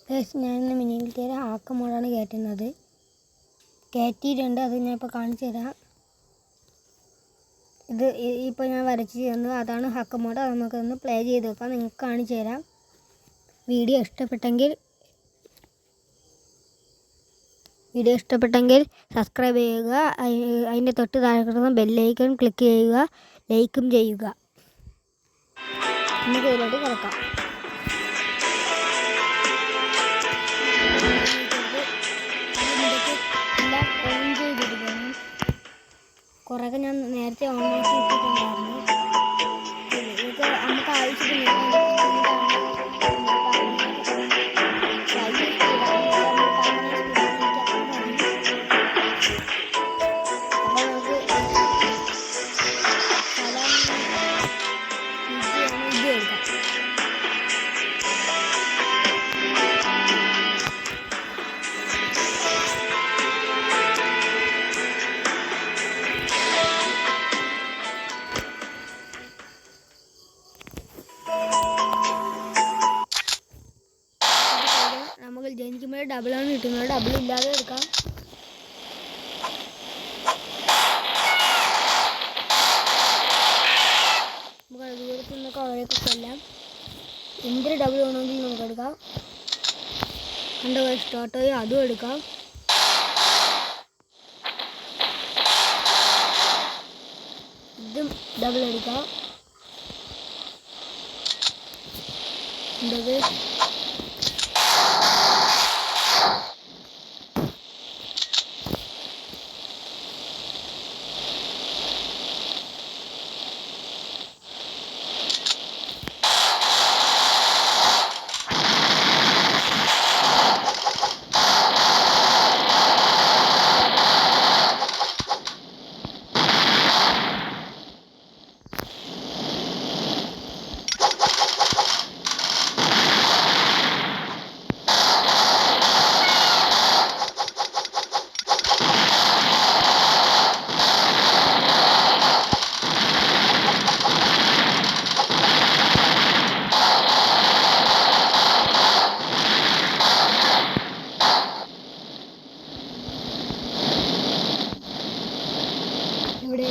ഞാനിന്ന് മിനിമിലിറ്റിയുടെ ഹാക്ക് മോഡാണ് കയറ്റുന്നത്. കയറ്റിയിട്ടുണ്ട്, അത് ഞാൻ ഇപ്പോൾ കാണിച്ചു തരാം. ഇത് ഇപ്പോൾ ഞാൻ വരച്ച് തന്നു, അതാണ് ഹാക്ക് മോഡ്. അത് നമുക്കൊന്ന് പ്ലേ ചെയ്ത് നോക്കാം, നിങ്ങൾക്ക് കാണിച്ചു തരാം. വീഡിയോ ഇഷ്ടപ്പെട്ടെങ്കിൽ സബ്സ്ക്രൈബ് ചെയ്യുക, അതിൻ്റെ തൊട്ട് താഴെ കിടക്കുന്ന ബെല്ലൈക്കൺ ക്ലിക്ക് ചെയ്യുക, ലൈക്കും ചെയ്യുക. നമുക്ക് ഇതിലോട്ട് കിടക്കാം. എല്ലാം ഓൺ ചെയ്തിരിക്കണം. കുറേയൊക്കെ ഞാൻ നേരത്തെ ഓണാക്കി ഇട്ടിട്ടുണ്ടായിരുന്നു. ഇത് നമുക്ക് ആവശ്യത്തിന് നമുക്ക് ജനിക്കുമ്പോൾ ഡബിളാണ് കിട്ടുന്നത്. ഡബിൾ ഇല്ലാതെ എടുക്കാം. നമുക്ക് ദൂരത്തു നിന്നൊക്കെ അവരെയൊക്കെ കൊല്ലാം. എന്തൊരു ഡബിൾ വേണമെങ്കിലും നമുക്ക് എടുക്കാം. കണ്ടോ ടോട്ടോയോ, അതും എടുക്കാം. ഇതും ഡബിൾ എടുക്കാം. എന്തത് ഇവിടെ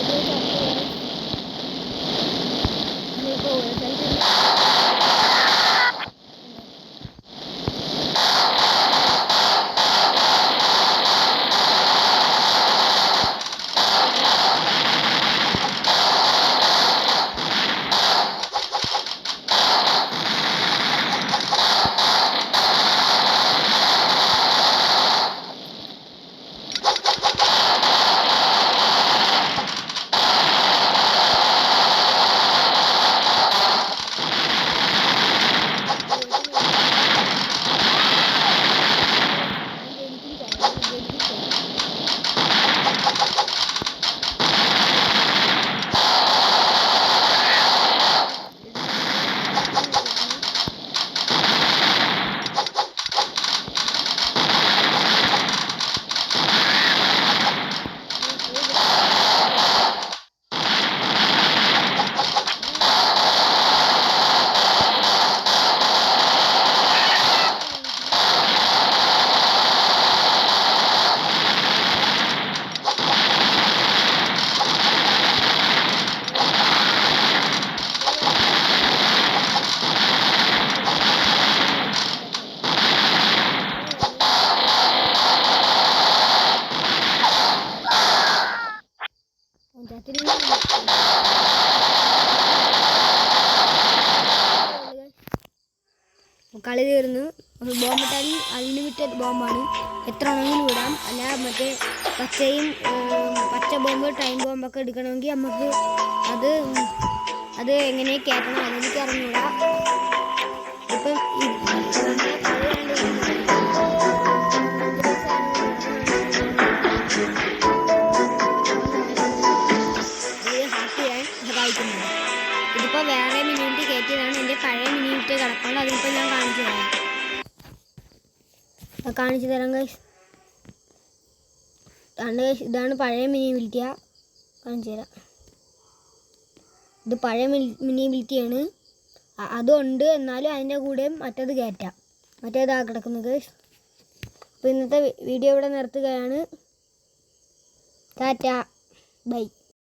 കളി തീർന്നു. ബോംബിട്ടാൽ അൺലിമിറ്റഡ് ബോംബാണ്, എത്ര വേണമെങ്കിലും വിടാം. അല്ല മറ്റേ പച്ച ബോംബ്, ടൈം ബോംബൊക്കെ എടുക്കണമെങ്കിൽ നമുക്ക് അത് എങ്ങനെ കയറ്റണം അതെനിക്ക് അറിഞ്ഞൂടാ. ഇപ്പം ഹാക്ക് ചെയ്യാൻ സഹായിക്കുന്നുണ്ട്. ഇതിപ്പോൾ വേറെ മിനിമിലിറ്റി കയറ്റിയതാണ്. എൻ്റെ പഴയ മിനിമിലിറ്റി കിടപ്പുണ്ട്, അതിപ്പോൾ ഞാൻ കാണിച്ചു തരാം ഗൈസ്. ഇതാണ് പഴയ മിനിമിലിറ്റിയാ, കാണിച്ചു തരാം. ഇത് പഴയ മിനിമിലിറ്റിയാണ്. അതുണ്ട്, എന്നാലും അതിൻ്റെ കൂടെ മറ്റത് കയറ്റാം. മറ്റേതാ കിടക്കുന്നത് ഗൈസ്. അപ്പോൾ ഇന്നത്തെ വീഡിയോ ഇവിടെ നിർത്തുകയാണ്. ടാറ്റ ബൈ.